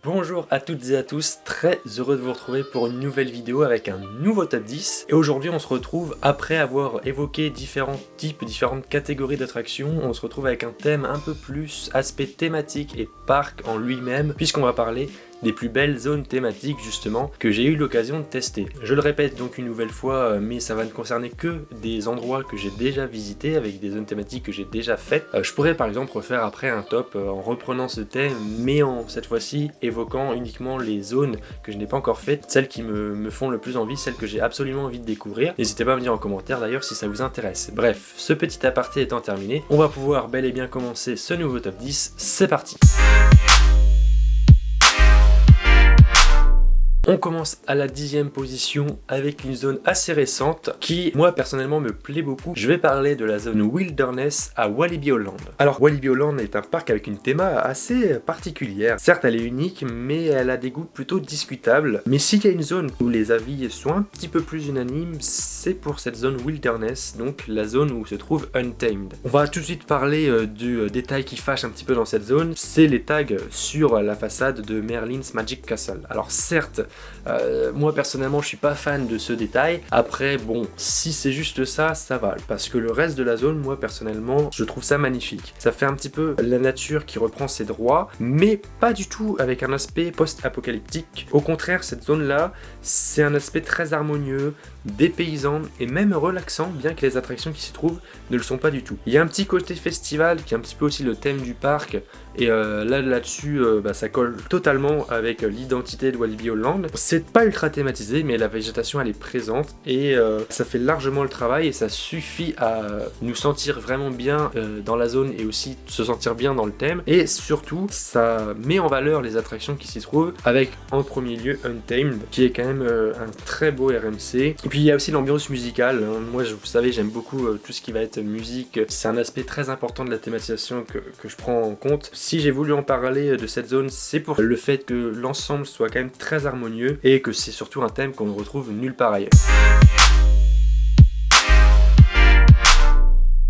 Bonjour à toutes et à tous, très heureux de vous retrouver pour une nouvelle vidéo avec un nouveau top 10. Et aujourd'hui on se retrouve, après avoir évoqué différents types, différentes catégories d'attractions, on se retrouve avec un thème un peu plus aspect thématique et parc en lui-même, puisqu'on va parler des plus belles zones thématiques justement que j'ai eu l'occasion de tester. Je le répète donc une nouvelle fois, mais ça va ne concerner que des endroits que j'ai déjà visités avec des zones thématiques que j'ai déjà faites. Je pourrais par exemple refaire après un top en reprenant ce thème, mais en cette fois-ci évoquant uniquement les zones que je n'ai pas encore faites, celles qui me font le plus envie, celles que j'ai absolument envie de découvrir. N'hésitez pas à me dire en commentaire d'ailleurs si ça vous intéresse. Bref, ce petit aparté étant terminé, on va pouvoir bel et bien commencer ce nouveau top 10, c'est parti. On commence à la 10e position avec une zone assez récente qui, moi personnellement, me plaît beaucoup. Je vais parler de la zone Wilderness à Walibi Holland. Alors, Walibi Holland est un parc avec une théma assez particulière. Certes, elle est unique, mais elle a des goûts plutôt discutables. Mais s'il y a une zone où les avis sont un petit peu plus unanimes, c'est pour cette zone Wilderness, donc la zone où se trouve Untamed. On va tout de suite parler du détail qui fâche un petit peu dans cette zone, c'est les tags sur la façade de Merlin's Magic Castle. Alors certes, moi personnellement je suis pas fan de ce détail. Après bon, si c'est juste ça, ça va, parce que le reste de la zone, moi personnellement je trouve ça magnifique. Ça fait un petit peu la nature qui reprend ses droits, mais pas du tout avec un aspect post-apocalyptique. Au contraire, cette zone là, c'est un aspect très harmonieux, dépaysant et même relaxant, bien que les attractions qui s'y trouvent ne le sont pas du tout. Il y a un petit côté festival qui est un petit peu aussi le thème du parc, et là-dessus ça colle totalement avec l'identité de Walibi Holland. C'est pas ultra thématisé, mais la végétation elle est présente et ça fait largement le travail et ça suffit à nous sentir vraiment bien dans la zone et aussi se sentir bien dans le thème. Et surtout, ça met en valeur les attractions qui s'y trouvent avec en premier lieu Untamed, qui est quand même un très beau RMC. Et puis il y a aussi l'ambiance musicale. Moi, vous savez, j'aime beaucoup tout ce qui va être musique. C'est un aspect très important de la thématisation que je prends en compte. Si j'ai voulu en parler de cette zone, c'est pour le fait que l'ensemble soit quand même très harmonieux et que c'est surtout un thème qu'on ne retrouve nulle part ailleurs.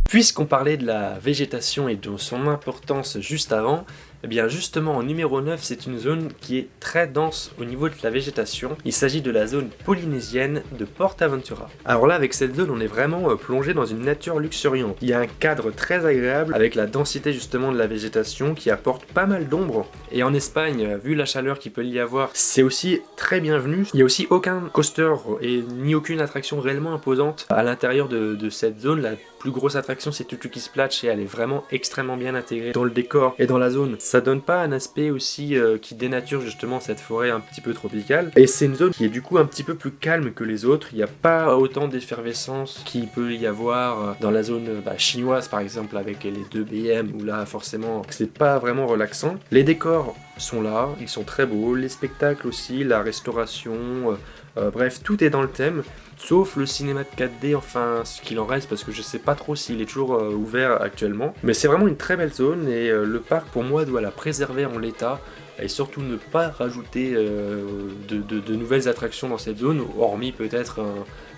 Puisqu'on parlait de la végétation et de son importance juste avant, eh bien justement en numéro 9, c'est une zone qui est très dense au niveau de la végétation. Il s'agit de la zone polynésienne de PortAventura. Alors là, avec cette zone, on est vraiment plongé dans une nature luxuriante. Il y a un cadre très agréable avec la densité justement de la végétation qui apporte pas mal d'ombre. Et en Espagne, vu la chaleur qu'il peut y avoir, c'est aussi très bienvenu. Il n'y a aussi aucun coaster et ni aucune attraction réellement imposante à l'intérieur de cette zone. La plus grosse attraction, c'est Tutuki Splash et elle est vraiment extrêmement bien intégrée dans le décor et dans la zone. Ça donne pas un aspect aussi qui dénature justement cette forêt un petit peu tropicale. Et c'est une zone qui est du coup un petit peu plus calme que les autres. Il n'y a pas autant d'effervescence qu'il peut y avoir dans la zone chinoise par exemple avec les 2 BM où là forcément c'est pas vraiment relaxant. Les décors sont là, ils sont très beaux, les spectacles aussi, la restauration, bref tout est dans le thème. Sauf le cinéma de 4D, enfin ce qu'il en reste, parce que je sais pas trop s'il est toujours ouvert actuellement. Mais c'est vraiment une très belle zone et le parc pour moi doit la préserver en l'état et surtout ne pas rajouter de nouvelles attractions dans cette zone, hormis peut-être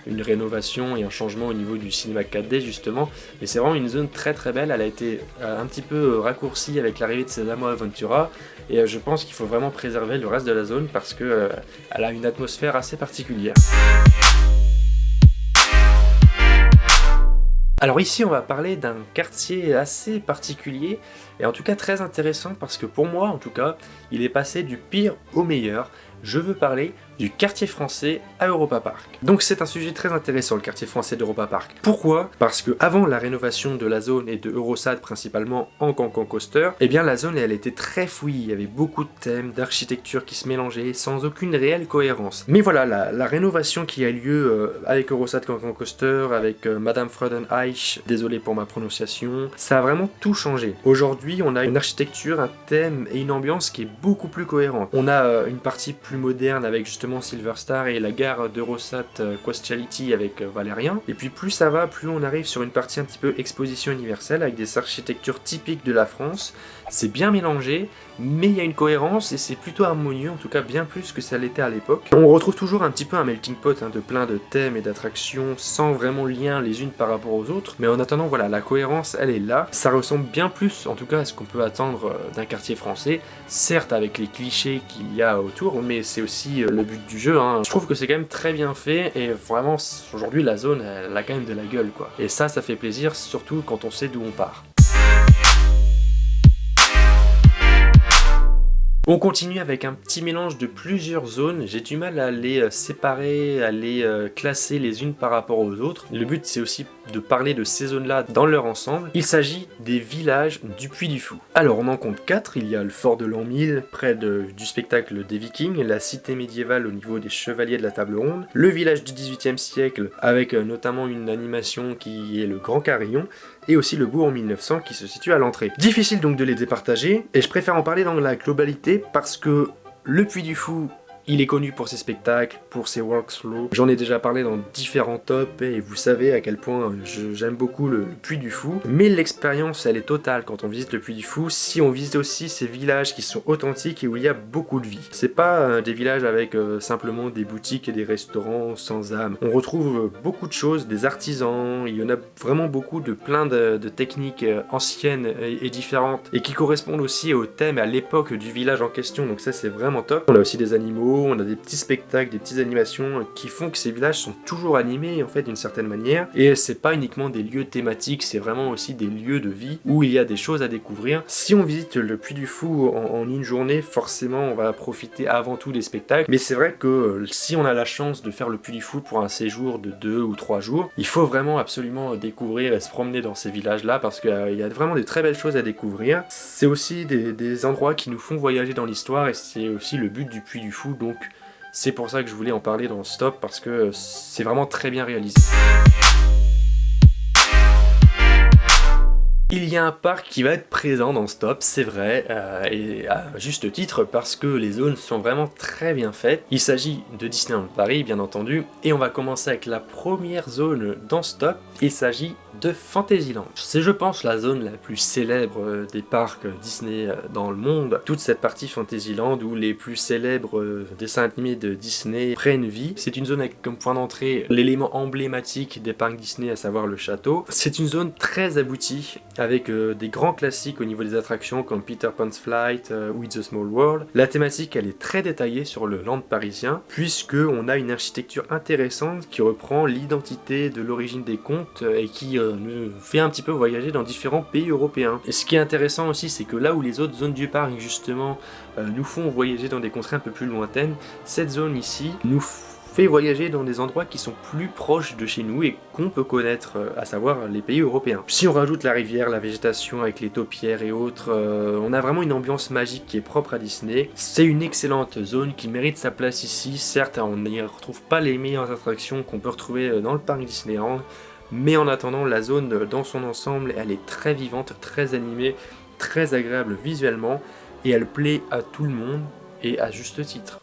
une rénovation et un changement au niveau du cinéma 4D justement. Mais c'est vraiment une zone très très belle, elle a été un petit peu raccourcie avec l'arrivée de Sésamo Aventura et je pense qu'il faut vraiment préserver le reste de la zone parce que elle a une atmosphère assez particulière. Alors ici on va parler d'un quartier assez particulier et en tout cas très intéressant parce que pour moi en tout cas il est passé du pire au meilleur. Je veux parler du quartier français à Europa Park. Donc c'est un sujet très intéressant, le quartier français d'Europa Park. Pourquoi ? Parce que avant la rénovation de la zone et de Eurosat principalement en Cancan Coaster, eh bien la zone elle était très fouillie, il y avait beaucoup de thèmes, d'architecture qui se mélangeaient sans aucune réelle cohérence. Mais voilà, la rénovation qui a lieu avec Eurosat Cancan Coaster, avec Madame Freudenreich, désolé pour ma prononciation, ça a vraiment tout changé. Aujourd'hui on a une architecture, un thème et une ambiance qui est beaucoup plus cohérente. On a une partie plus moderne avec justement Silver Star et la gare d'Eurosat Questality avec Valérien. Et puis plus ça va, plus on arrive sur une partie un petit peu exposition universelle avec des architectures typiques de la France. C'est bien mélangé mais il y a une cohérence et c'est plutôt harmonieux, en tout cas bien plus que ça l'était à l'époque. On retrouve toujours un petit peu un melting pot de plein de thèmes et d'attractions sans vraiment lien les unes par rapport aux autres, mais en attendant voilà, la cohérence elle est là, ça ressemble bien plus en tout cas à ce qu'on peut attendre d'un quartier français, certes avec les clichés qu'il y a autour, mais c'est aussi le but du jeu, hein. Je trouve que c'est quand même très bien fait et vraiment aujourd'hui la zone elle a quand même de la gueule quoi, et ça fait plaisir surtout quand on sait d'où on part. On continue avec un petit mélange de plusieurs zones, j'ai du mal à les séparer, à les classer les unes par rapport aux autres. Le but c'est aussi de parler de ces zones-là dans leur ensemble. Il s'agit des villages du Puy du Fou. Alors on en compte 4, il y a le fort de l'an 1000 près du spectacle des Vikings, la cité médiévale au niveau des chevaliers de la table ronde, le village du 18e siècle avec notamment une animation qui est le Grand Carillon, et aussi le bourg en 1900 qui se situe à l'entrée. Difficile donc de les départager, et je préfère en parler dans la globalité parce que le Puy du Fou, il est connu pour ses spectacles, pour ses workflows. J'en ai déjà parlé dans différents tops et vous savez à quel point j'aime beaucoup le Puy du Fou. Mais l'expérience, elle est totale quand on visite le Puy du Fou, si on visite aussi ces villages qui sont authentiques et où il y a beaucoup de vie. C'est pas des villages avec simplement des boutiques et des restaurants sans âme. On retrouve beaucoup de choses, des artisans, il y en a vraiment beaucoup de plein de techniques anciennes et différentes et qui correspondent aussi au thème et à l'époque du village en question. Donc ça c'est vraiment top. On a aussi des animaux, on a des petits spectacles, des petites animations qui font que ces villages sont toujours animés en fait d'une certaine manière, et c'est pas uniquement des lieux thématiques, c'est vraiment aussi des lieux de vie où il y a des choses à découvrir. Si on visite le Puy du Fou en une journée, forcément on va profiter avant tout des spectacles, mais c'est vrai que si on a la chance de faire le Puy du Fou pour un séjour de 2 ou 3 jours, il faut vraiment absolument découvrir et se promener dans ces villages là parce qu'il y a vraiment des très belles choses à découvrir. C'est aussi des endroits qui nous font voyager dans l'histoire et c'est aussi le but du Puy du Fou. Donc c'est pour ça que je voulais en parler dans ce top parce que c'est vraiment très bien réalisé. Il y a un parc qui va être présent dans ce top, c'est vrai, et à juste titre parce que les zones sont vraiment très bien faites. Il s'agit de Disneyland Paris bien entendu, et on va commencer avec la première zone dans ce top. Il s'agit de Fantasyland. C'est je pense la zone la plus célèbre des parcs Disney dans le monde. Toute cette partie Fantasyland où les plus célèbres dessins animés de Disney prennent vie. C'est une zone avec comme point d'entrée l'élément emblématique des parcs Disney, à savoir le château. C'est une zone très aboutie avec des grands classiques au niveau des attractions comme Peter Pan's Flight ou It's a Small World. La thématique elle est très détaillée sur le land parisien puisque on a une architecture intéressante qui reprend l'identité de l'origine des contes et qui nous fait un petit peu voyager dans différents pays européens. Et ce qui est intéressant aussi, c'est que là où les autres zones du parc justement nous font voyager dans des contrées un peu plus lointaines, cette zone ici nous fait voyager dans des endroits qui sont plus proches de chez nous et qu'on peut connaître, à savoir les pays européens. Si on rajoute la rivière, la végétation avec les taupières et autres, on a vraiment une ambiance magique qui est propre à Disney. C'est une excellente zone qui mérite sa place ici. Certes, on n'y retrouve pas les meilleures attractions qu'on peut retrouver dans le parc Disneyland, mais en attendant, la zone dans son ensemble, elle est très vivante, très animée, très agréable visuellement, et elle plaît à tout le monde, et à juste titre.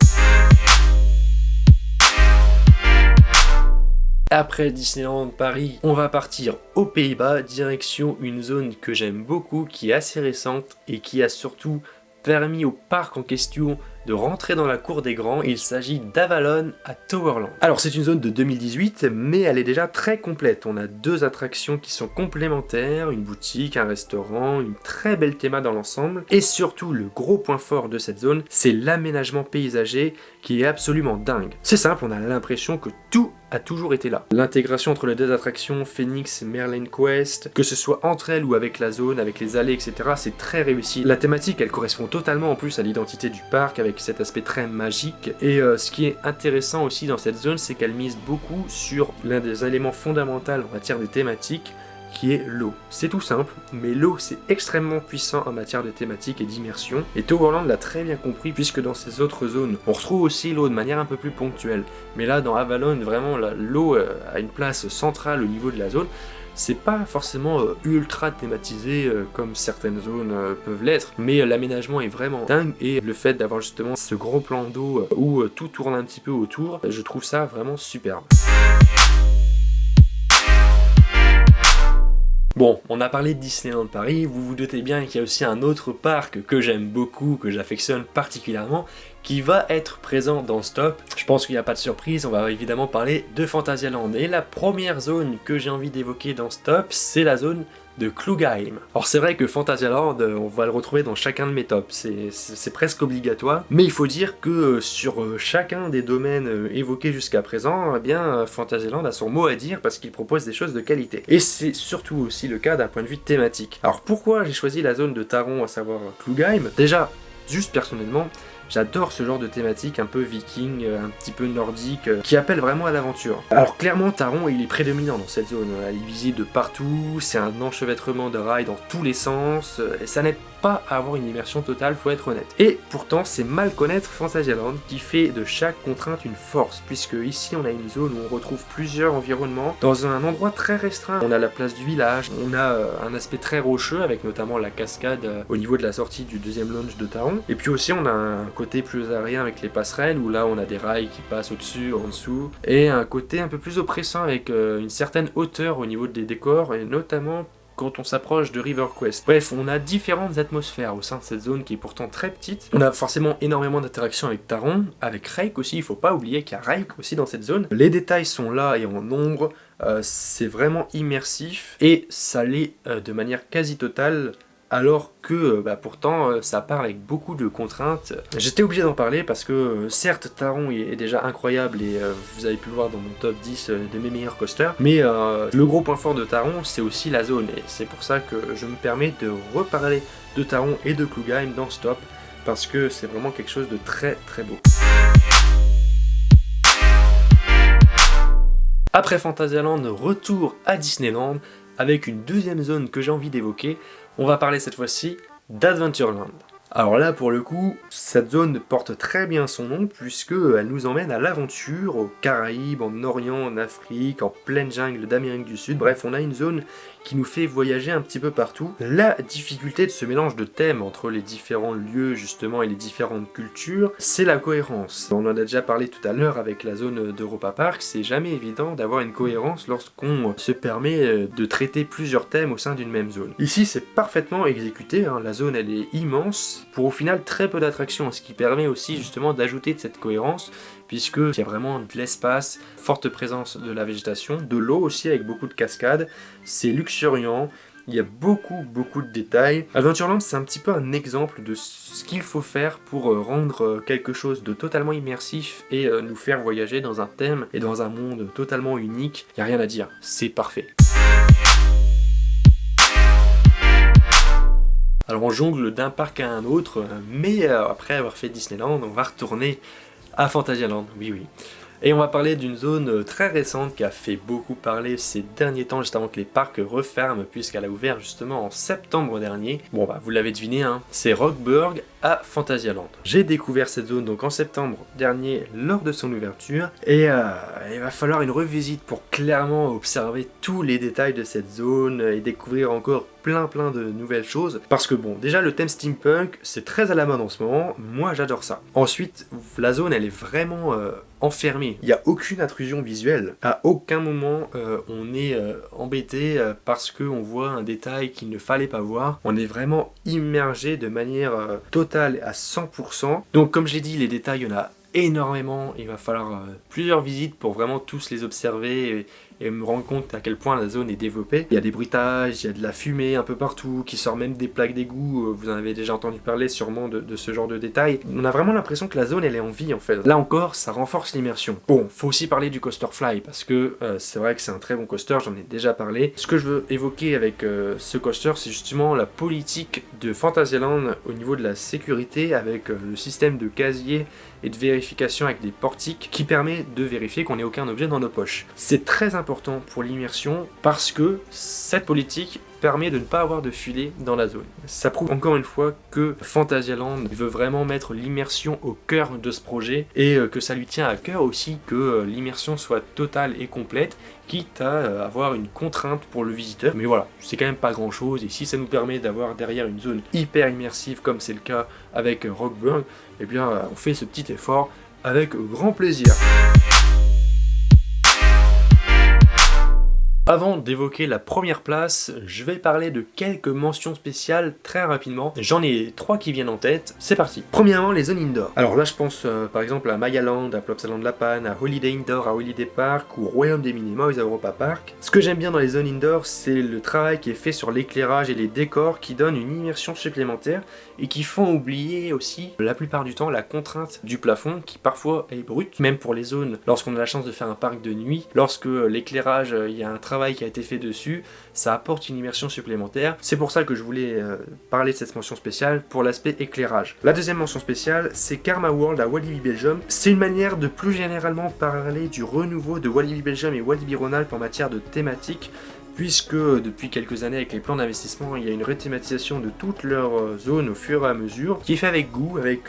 Après Disneyland Paris, on va partir aux Pays-Bas, direction une zone que j'aime beaucoup, qui est assez récente, et qui a surtout permis au parc en question de rentrer dans la cour des grands. Il s'agit d'Avalon à Towerland. Alors c'est une zone de 2018, mais elle est déjà très complète. On a 2 attractions qui sont complémentaires, une boutique, un restaurant, une très belle théma dans l'ensemble. Et surtout, le gros point fort de cette zone, c'est l'aménagement paysager qui est absolument dingue. C'est simple, on a l'impression que tout a toujours été là. L'intégration entre les 2 attractions, Phoenix et Merlin Quest, que ce soit entre elles ou avec la zone, avec les allées, etc., c'est très réussi. La thématique, elle correspond totalement en plus à l'identité du parc, avec cet aspect très magique. Et ce qui est intéressant aussi dans cette zone, c'est qu'elle mise beaucoup sur l'un des éléments fondamentaux en matière de thématique, qui est l'eau. C'est tout simple, mais l'eau c'est extrêmement puissant en matière de thématique et d'immersion, et Towerland l'a très bien compris puisque dans ces autres zones, on retrouve aussi l'eau de manière un peu plus ponctuelle, mais là dans Avalon, vraiment l'eau a une place centrale au niveau de la zone. C'est pas forcément ultra thématisé comme certaines zones peuvent l'être, mais l'aménagement est vraiment dingue, et le fait d'avoir justement ce gros plan d'eau où tout tourne un petit peu autour, je trouve ça vraiment superbe. Bon, on a parlé de Disneyland Paris, vous vous doutez bien qu'il y a aussi un autre parc que j'aime beaucoup, que j'affectionne particulièrement, qui va être présent dans ce top. Je pense qu'il n'y a pas de surprise, on va évidemment parler de Phantasialand. Et la première zone que j'ai envie d'évoquer dans ce top, c'est la zone de Klugheim. Alors c'est vrai que Phantasialand, on va le retrouver dans chacun de mes tops, c'est presque obligatoire, mais il faut dire que sur chacun des domaines évoqués jusqu'à présent, eh bien Phantasialand a son mot à dire parce qu'il propose des choses de qualité. Et c'est surtout aussi le cas d'un point de vue thématique. Alors pourquoi j'ai choisi la zone de Taron, à savoir Klugheim? Déjà, juste personnellement, j'adore ce genre de thématique un peu viking, un petit peu nordique, qui appelle vraiment à l'aventure. Alors clairement, Taron, il est prédominant dans cette zone. Elle est visible de partout, c'est un enchevêtrement de rails dans tous les sens, et ça n'aide pas à avoir une immersion totale, faut être honnête. Et pourtant, c'est mal connaître Phantasialand qui fait de chaque contrainte une force, puisque ici on a une zone où on retrouve plusieurs environnements dans un endroit très restreint. On a la place du village, on a un aspect très rocheux avec notamment la cascade au niveau de la sortie du deuxième lounge de Taron. Et puis aussi on a un côté plus aérien avec les passerelles où là on a des rails qui passent au-dessus, en dessous, et un côté un peu plus oppressant avec une certaine hauteur au niveau des décors et notamment quand on s'approche de River Quest. Bref, on a différentes atmosphères au sein de cette zone qui est pourtant très petite. On a forcément énormément d'interactions avec Taron, avec Rake aussi, il faut pas oublier qu'il y a Rake aussi dans cette zone. Les détails sont là et en nombre, c'est vraiment immersif et ça l'est de manière quasi totale. Alors que pourtant ça part avec beaucoup de contraintes. J'étais obligé d'en parler parce que certes Taron est déjà incroyable et vous avez pu le voir dans mon top 10 de mes meilleurs coasters, mais le gros point fort de Taron c'est aussi la zone et c'est pour ça que je me permets de reparler de Taron et de Klugheim dans ce top parce que c'est vraiment quelque chose de très très beau. Après Phantasialand, retour à Disneyland avec une deuxième zone que j'ai envie d'évoquer. On va parler cette fois-ci d'Adventureland. Alors là, pour le coup, cette zone porte très bien son nom puisqu'elle nous emmène à l'aventure, aux Caraïbes, en Orient, en Afrique, en pleine jungle d'Amérique du Sud. Bref, on a une zone qui nous fait voyager un petit peu partout. La difficulté de ce mélange de thèmes entre les différents lieux justement et les différentes cultures, c'est la cohérence. On en a déjà parlé tout à l'heure avec la zone d'Europa Park, c'est jamais évident d'avoir une cohérence lorsqu'on se permet de traiter plusieurs thèmes au sein d'une même zone. Ici, c'est parfaitement exécuté, hein. La zone elle est immense, pour au final très peu d'attractions, ce qui permet aussi justement d'ajouter de cette cohérence, puisqu'il y a vraiment de l'espace, forte présence de la végétation, de l'eau aussi avec beaucoup de cascades, c'est luxuriant, il y a beaucoup de détails. Adventureland c'est un petit peu un exemple de ce qu'il faut faire pour rendre quelque chose de totalement immersif et nous faire voyager dans un thème et dans un monde totalement unique, il n'y a rien à dire, c'est parfait. Alors on jongle d'un parc à un autre, mais après avoir fait Disneyland, on va retourner à Phantasialand, oui. Et on va parler d'une zone très récente qui a fait beaucoup parler ces derniers temps, juste avant que les parcs referment, puisqu'elle a ouvert justement en septembre dernier. Bon bah vous l'avez deviné, hein, c'est Rockburg à Phantasialand. J'ai découvert cette zone donc en septembre dernier lors de son ouverture, et il va falloir une revisite pour clairement observer tous les détails de cette zone et découvrir encore plein de nouvelles choses, parce que bon, déjà le thème steampunk c'est très à la mode en ce moment, moi j'adore ça. Ensuite, la zone elle est vraiment enfermée, il n'y a aucune intrusion visuelle, à aucun moment on est embêté parce qu'on voit un détail qu'il ne fallait pas voir, on est vraiment immergé de manière totale à 100%, donc comme j'ai dit les détails il y en a énormément, il va falloir plusieurs visites pour vraiment tous les observer et me rendre compte à quel point la zone est développée. Il y a des bruitages, il y a de la fumée un peu partout, qui sort même des plaques d'égout, vous en avez déjà entendu parler sûrement de ce genre de détails. On a vraiment l'impression que la zone elle est en vie en fait. Là encore, ça renforce l'immersion. Bon, faut aussi parler du Coaster Fly, parce que c'est vrai que c'est un très bon coaster, j'en ai déjà parlé. Ce que je veux évoquer avec ce coaster, c'est justement la politique de Phantasialand au niveau de la sécurité, avec le système de casier et de vérification avec des portiques qui permet de vérifier qu'on n'ait aucun objet dans nos poches. C'est très important pour l'immersion parce que cette politique permet de ne pas avoir de filet dans la zone. Ça prouve encore une fois que Phantasialand veut vraiment mettre l'immersion au cœur de ce projet et que ça lui tient à cœur aussi que l'immersion soit totale et complète, quitte à avoir une contrainte pour le visiteur. Mais voilà, c'est quand même pas grand chose, et si ça nous permet d'avoir derrière une zone hyper immersive comme c'est le cas avec Rockburg, eh bien on fait ce petit effort avec grand plaisir. Avant d'évoquer la première place, je vais parler de quelques mentions spéciales très rapidement. J'en ai 3 qui viennent en tête, c'est parti. Premièrement, les zones indoor. Alors là je pense par exemple à Mayaland, à Plopsaland Lappan, à Holiday Indoor, à Holiday Park ou Royaume des Minimoys à Europa Park. Ce que j'aime bien dans les zones indoor, c'est le travail qui est fait sur l'éclairage et les décors qui donnent une immersion supplémentaire et qui font oublier aussi la plupart du temps la contrainte du plafond qui parfois est brute, même pour les zones lorsqu'on a la chance de faire un parc de nuit, lorsque l'éclairage, il y a un travail qui a été fait dessus, ça apporte une immersion supplémentaire. C'est pour ça que je voulais parler de cette mention spéciale pour l'aspect éclairage. La deuxième mention spéciale, c'est Karma World à Walibi Belgium. C'est une manière de plus généralement parler du renouveau de Walibi Belgium et Walibi Rhône-Alpes en matière de thématique, puisque depuis quelques années avec les plans d'investissement, il y a une rethématisation de toutes leurs zones au fur et à mesure, qui est fait avec goût, avec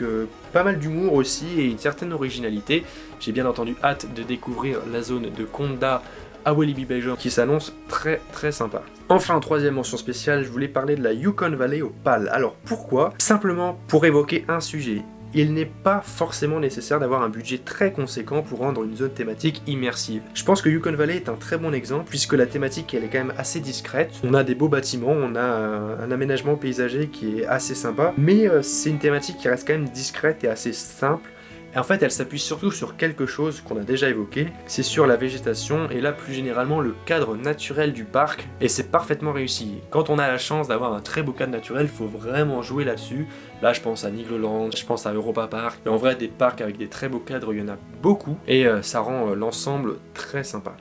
pas mal d'humour aussi et une certaine originalité. J'ai bien entendu hâte de découvrir la zone de Konda à Walibi Belgium qui s'annonce très très sympa. Enfin, troisième mention spéciale, je voulais parler de la Yukon Valley au PAL. Alors pourquoi? Simplement pour évoquer un sujet. Il n'est pas forcément nécessaire d'avoir un budget très conséquent pour rendre une zone thématique immersive. Je pense que Yukon Valley est un très bon exemple puisque la thématique elle est quand même assez discrète. On a des beaux bâtiments, on a un aménagement paysager qui est assez sympa, mais c'est une thématique qui reste quand même discrète et assez simple. Et en fait, elle s'appuie surtout sur quelque chose qu'on a déjà évoqué, c'est sur la végétation et là plus généralement le cadre naturel du parc, et c'est parfaitement réussi. Quand on a la chance d'avoir un très beau cadre naturel, il faut vraiment jouer là-dessus. Là je pense à Nigloland, je pense à Europa Park, mais en vrai des parcs avec des très beaux cadres, il y en a beaucoup, et ça rend l'ensemble très sympa.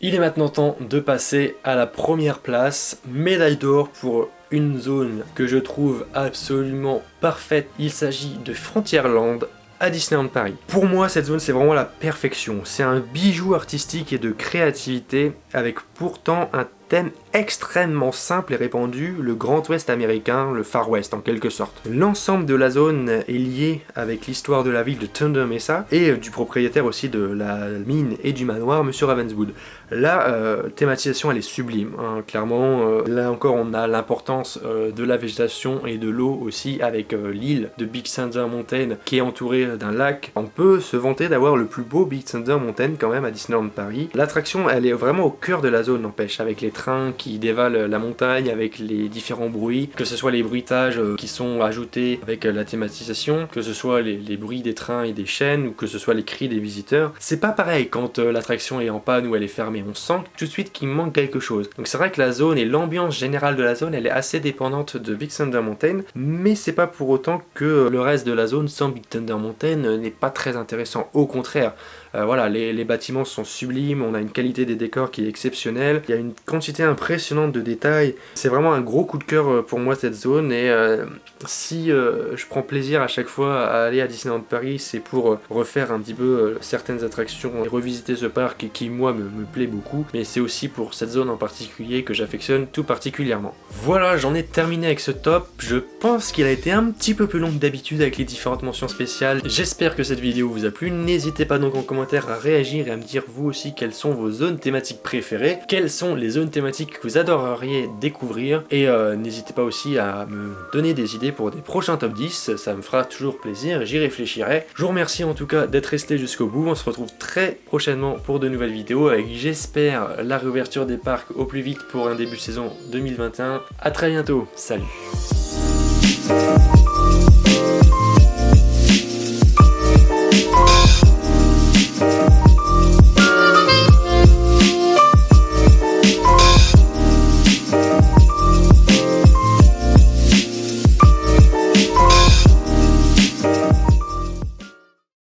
Il est maintenant temps de passer à la première place, médaille d'or pour une zone que je trouve absolument parfaite. Il s'agit de Frontierland à Disneyland Paris. Pour moi, cette zone, c'est vraiment la perfection. C'est un bijou artistique et de créativité, avec pourtant un thème extrêmement simple et répandu, le Grand Ouest américain, le Far West en quelque sorte. L'ensemble de la zone est lié avec l'histoire de la ville de Thunder Mesa et du propriétaire aussi de la mine et du manoir, Monsieur Ravenswood. La thématisation elle est sublime, hein, clairement. Là encore on a l'importance de la végétation et de l'eau aussi avec l'île de Big Thunder Mountain qui est entourée d'un lac. On peut se vanter d'avoir le plus beau Big Thunder Mountain quand même à Disneyland Paris. L'attraction elle est vraiment au cœur de la zone n'empêche, avec les trains qui dévalent la montagne, avec les différents bruits, que ce soit les bruitages qui sont ajoutés avec la thématisation, que ce soit les bruits des trains et des chaînes, ou que ce soit les cris des visiteurs. C'est pas pareil quand l'attraction est en panne ou elle est fermée, on sent tout de suite qu'il manque quelque chose. Donc c'est vrai que la zone et l'ambiance générale de la zone, elle est assez dépendante de Big Thunder Mountain, mais c'est pas pour autant que le reste de la zone sans Big Thunder Mountain n'est pas très intéressant, au contraire. Voilà, les bâtiments sont sublimes, on a une qualité des décors qui est exceptionnelle, il y a une quantité impressionnante de détails. C'est vraiment un gros coup de cœur pour moi cette zone, et si je prends plaisir à chaque fois à aller à Disneyland Paris, c'est pour refaire un petit peu certaines attractions et revisiter ce parc qui moi me plaît beaucoup, mais c'est aussi pour cette zone en particulier que j'affectionne tout particulièrement. Voilà, j'en ai terminé avec ce top. Je pense qu'il a été un petit peu plus long que d'habitude avec les différentes mentions spéciales. J'espère que cette vidéo vous a plu, n'hésitez pas donc en commentaire à réagir et à me dire vous aussi quelles sont vos zones thématiques préférées, quelles sont les zones thématiques que vous adoreriez découvrir, et n'hésitez pas aussi à me donner des idées pour des prochains top 10, ça me fera toujours plaisir, j'y réfléchirai. Je vous remercie en tout cas d'être resté jusqu'au bout, on se retrouve très prochainement pour de nouvelles vidéos avec, j'espère, la réouverture des parcs au plus vite pour un début de saison 2021. À très bientôt, salut.